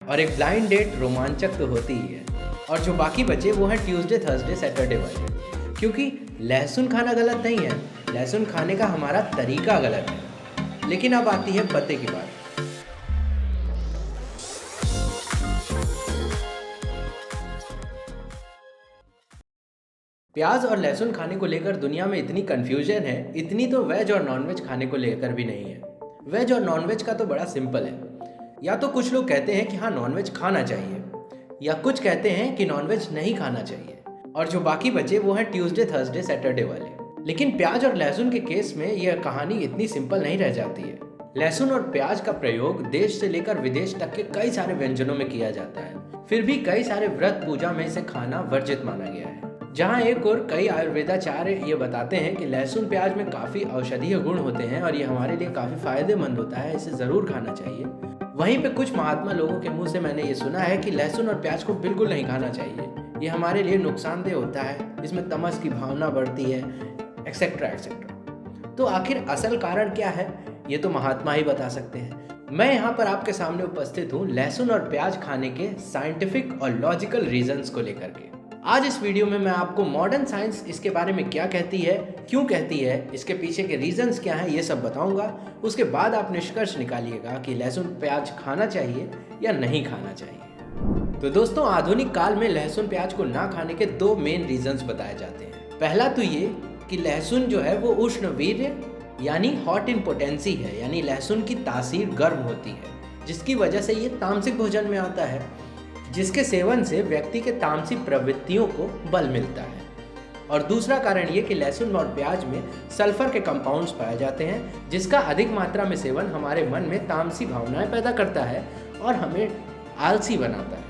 और एक blind date रोमांचक तो होती ही है। और जो बाकी बचे वो हैं ट्यूसडे, थर्सडे, सैटरडे वाले। क्योंकि लहसुन खाना गलत नहीं है, लहसुन खाने का हमारा तरीका गलत है। लेकिन अब आती है पते की बात। प्याज और लहसुन खाने को लेकर दुनिया में इतनी कन्फ्यूजन है, इतनी तो वेज और नॉनवेज खाने को लेकर भी नहीं है। वेज और नॉनवेज का तो बड़ा सिंपल है। या तो कुछ लोग कहते हैं कि हाँ नॉनवेज खाना चाहिए, या कुछ कहते हैं कि नॉनवेज नहीं खाना चाहिए। और जो बाकी बचे वो हैं ट्यूसडे, थर्सडे, सैटरडे वाले। लेकिन प्याज और लहसुन के केस में यह कहानी इतनी सिंपल नहीं रह जाती है। लहसुन और प्याज का प्रयोग देश से लेकर विदेश तक के कई सारे व्यंजनों में किया जाता है। फिर भी कई सारे व्रत पूजा में इसे खाना वर्जित माना गया है। जहाँ एक और कई आयुर्वेदाचार्य ये बताते हैं कि लहसुन प्याज में काफ़ी औषधीय गुण होते हैं और ये हमारे लिए काफ़ी फायदेमंद होता है, इसे ज़रूर खाना चाहिए। वहीं पे कुछ महात्मा लोगों के मुंह से मैंने ये सुना है कि लहसुन और प्याज को बिल्कुल नहीं खाना चाहिए, ये हमारे लिए नुकसानदेह होता है, इसमें तमस की भावना बढ़ती है, एक्सेट्रा एक्सेट्रा। तो आखिर असल कारण क्या है, ये तो महात्मा ही बता सकते हैं। मैं यहाँ पर आपके सामने उपस्थित हूँ लहसुन और प्याज खाने के साइंटिफिक और लॉजिकल रीजंस को लेकर के। आज इस वीडियो में मैं आपको मॉडर्न साइंस इसके बारे में क्या कहती है, क्यों कहती है, इसके पीछे के रीजंस क्या हैं, ये सब बताऊंगा। उसके बाद आप निष्कर्ष निकालिएगा कि लहसुन प्याज खाना चाहिए या नहीं खाना चाहिए। तो दोस्तों, आधुनिक काल में लहसुन प्याज को ना खाने के दो मेन रीजंस बताए जाते हैं। पहला तो ये कि लहसुन जो है वो उष्ण वीर्य यानी हॉट इन पोटेंसी है, यानी लहसुन की तासीर गर्म होती है, जिसकी वजह से ये तामसिक भोजन में आता है, जिसके सेवन से व्यक्ति के तामसी प्रवृत्तियों को बल मिलता है। और दूसरा कारण ये कि लहसुन और प्याज में सल्फर के कंपाउंड्स पाए जाते हैं, जिसका अधिक मात्रा में सेवन हमारे मन में तामसी भावनाएं पैदा करता है और हमें आलसी बनाता है।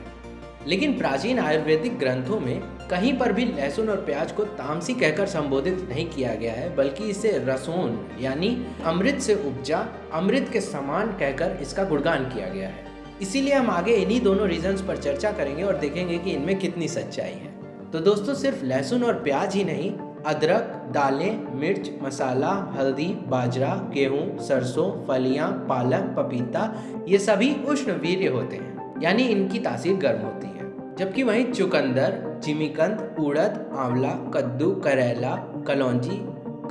लेकिन प्राचीन आयुर्वेदिक ग्रंथों में कहीं पर भी लहसुन और प्याज को तामसी कहकर संबोधित नहीं किया गया है, बल्कि इसे रसोन यानी अमृत से उपजा, अमृत के समान कहकर इसका गुणगान किया गया है। इसीलिए हम आगे इन्हीं दोनों रीजंस पर चर्चा करेंगे और देखेंगे कि इनमें कितनी सच्चाई है। तो दोस्तों, सिर्फ लहसुन और प्याज ही नहीं, अदरक, दालें, मिर्च, मसाला, हल्दी, बाजरा, गेहूं, सरसों, फलियां, पालक, पपीता, ये सभी उष्ण वीर्य होते हैं, यानी इनकी तासीर गर्म होती है। जबकि वहीं चुकंदर, जिमीकंद, उड़द, आंवला, कद्दू, करेला, कलौंजी,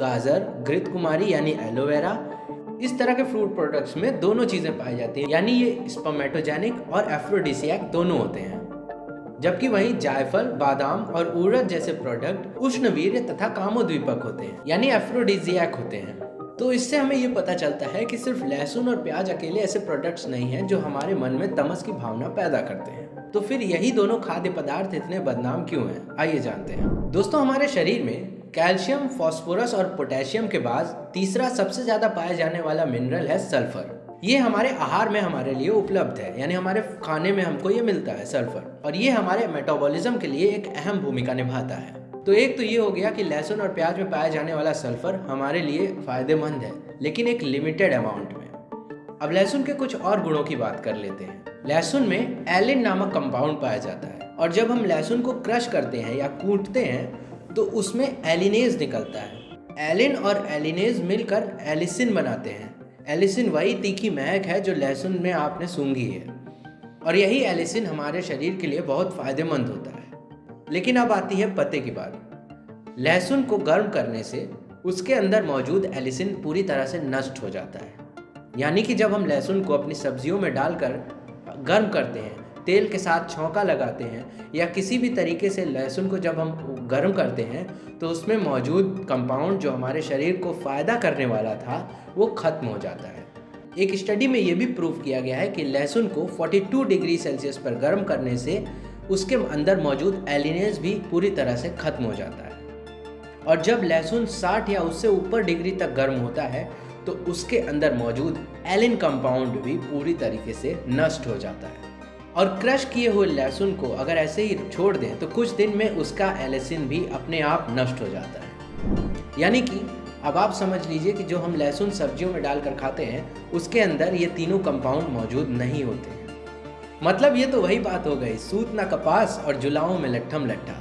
गाजर, घृतकुमारी यानी एलोवेरा, इस तरह के फ्रूट प्रोडक्ट्स में दोनों चीज़ें पाई जाती हैं, यानी ये स्पर्मेटोजेनिक और एफ्रोडिसियाक दोनों होते हैं। जबकि वहीं जायफल, बादाम और उड़द जैसे प्रोडक्ट उष्णवीर्य तथा कामोद्दीपक होते हैं, यानी एफ्रोडिसियाक होते हैं। तो इससे हमें ये पता चलता है कि सिर्फ लहसुन और प्याज अकेले ऐसे प्रोडक्ट्स नहीं हैं जो हमारे मन में तमस की भावना पैदा करते हैं। तो फिर यही दोनों खाद्य पदार्थ इतने बदनाम क्यों हैं, आइए जानते हैं। दोस्तों, हमारे शरीर में कैल्शियम, फास्फोरस और पोटेशियम के बाद तीसरा सबसे ज्यादा पाया जाने वाला मिनरल है सल्फर। ये हमारे आहार में हमारे लिए उपलब्ध है, यानी हमारे खाने में हमको ये मिलता है सल्फर, और ये हमारे मेटाबॉलिज्म के लिए एक अहम भूमिका निभाता है। तो एक तो ये हो गया कि लहसुन और प्याज में पाया जाने वाला सल्फर हमारे लिए फायदेमंद है, लेकिन एक लिमिटेड अमाउंट में। अब लहसुन के कुछ और गुणों की बात कर लेते हैं। लहसुन में एलिन नामक कंपाउंड पाया जाता है, और जब हम लहसुन को क्रश करते हैं या कूटते हैं तो उसमें एलिनेज निकलता है। एलिन और एलिनेज मिलकर एलिसिन बनाते हैं। एलिसिन वही तीखी महक है जो लहसुन में आपने सूंघी है, और यही एलिसिन हमारे शरीर के लिए बहुत फायदेमंद होता है। लेकिन अब आती है पते की बात। लहसुन को गर्म करने से उसके अंदर मौजूद एलिसिन पूरी तरह से नष्ट हो जाता है, यानी कि जब हम लहसुन को अपनी सब्जियों में डालकर गर्म करते हैं, तेल के साथ छौंका लगाते हैं, या किसी भी तरीके से लहसुन को जब हम गर्म करते हैं, तो उसमें मौजूद कंपाउंड जो हमारे शरीर को फ़ायदा करने वाला था वो ख़त्म हो जाता है। एक स्टडी में ये भी प्रूव किया गया है कि लहसुन को 42 डिग्री सेल्सियस पर गर्म करने से उसके अंदर मौजूद एलिनेज भी पूरी तरह से ख़त्म हो जाता है। और जब लहसुन 60 या उससे ऊपर डिग्री तक गर्म होता है तो उसके अंदर मौजूद एलिन कंपाउंड भी पूरी तरीके से नष्ट हो जाता है। और क्रश किए हुए लहसुन को अगर ऐसे ही छोड़ दें तो कुछ दिन में उसका एलिसिन भी अपने आप नष्ट हो जाता है। यानी कि अब आप समझ लीजिए कि जो हम लहसुन सब्जियों में डालकर खाते हैं उसके अंदर ये तीनों कंपाउंड मौजूद नहीं होते हैं। मतलब ये तो वही बात हो गई, सूत ना कपास और जुलाओं में लट्ठम लट्ठा।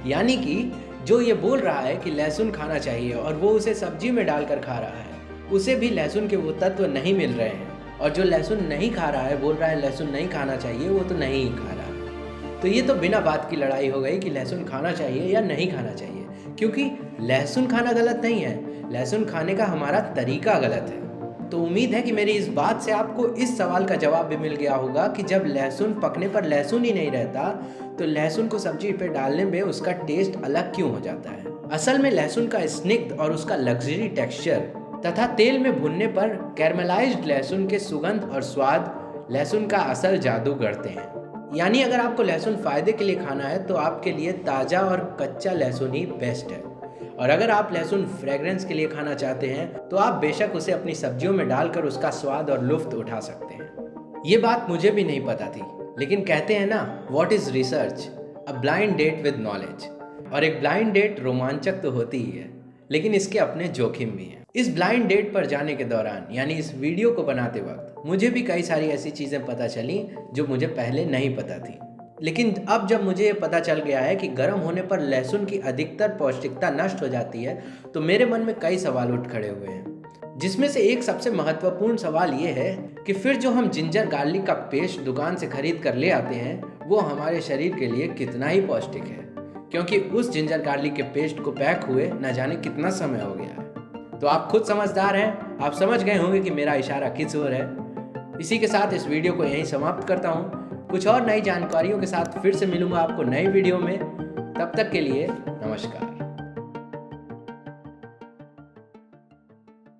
यानी कि जो ये बोल रहा है कि लहसुन खाना चाहिए और वो उसे सब्जी में डालकर खा रहा है, उसे भी लहसुन के वो तत्व नहीं मिल रहे हैं। और जो लहसुन नहीं खा रहा है, बोल रहा है लहसुन नहीं खाना चाहिए, वो तो नहीं ही खा रहा। तो ये तो बिना बात की लड़ाई हो गई कि लहसुन खाना चाहिए या नहीं खाना चाहिए, क्योंकि लहसुन खाना गलत नहीं है, लहसुन खाने का हमारा तरीका गलत है। तो उम्मीद है कि मेरी इस बात से आपको इस सवाल का जवाब भी मिल गया होगा कि जब लहसुन पकने पर लहसुन ही नहीं रहता तो लहसुन को सब्जी पे डालने में उसका टेस्ट अलग क्यों हो जाता है। असल में लहसुन का स्निग्ध और उसका लग्जरी टेक्सचर तथा तेल में भुनने पर कैरमलाइज्ड लहसुन के सुगंध और स्वाद लहसुन का असल जादू करते हैं। यानी अगर आपको लहसुन फायदे के लिए खाना है तो आपके लिए ताज़ा और कच्चा लहसुन ही बेस्ट है, और अगर आप लहसुन फ्रेग्रेंस के लिए खाना चाहते हैं तो आप बेशक उसे अपनी सब्जियों में डालकर उसका स्वाद और लुफ्त उठा सकते हैं। ये बात मुझे भी नहीं पता थी, लेकिन कहते हैं ना, what is research, a blind date with knowledge. और एक ब्लाइंड डेट रोमांचक तो होती ही है, लेकिन इसके अपने जोखिम भी हैं। इस ब्लाइंड डेट पर जाने के दौरान, यानी इस वीडियो को बनाते वक्त, मुझे भी कई सारी ऐसी चीज़ें पता चली जो मुझे पहले नहीं पता थी। लेकिन अब जब मुझे ये पता चल गया है कि गर्म होने पर लहसुन की अधिकतर पौष्टिकता नष्ट हो जाती है, तो मेरे मन में कई सवाल उठ खड़े हुए हैं। जिसमें से एक सबसे महत्वपूर्ण सवाल ये है कि फिर जो हम जिंजर गार्लिक का पेस्ट दुकान से खरीद कर ले आते हैं वो हमारे शरीर के लिए कितना ही पौष्टिक है, क्योंकि उस जिंजर गार्लिक के पेस्ट को पैक हुए न जाने कितना समय हो गया है। तो आप खुद समझदार हैं, आप समझ गए होंगे कि मेरा इशारा किस ओर है। इसी के साथ इस वीडियो को यहीं समाप्त करता हूँ। कुछ और नई जानकारियों के साथ फिर से मिलूंगा आपको नई वीडियो में। तब तक के लिए नमस्कार।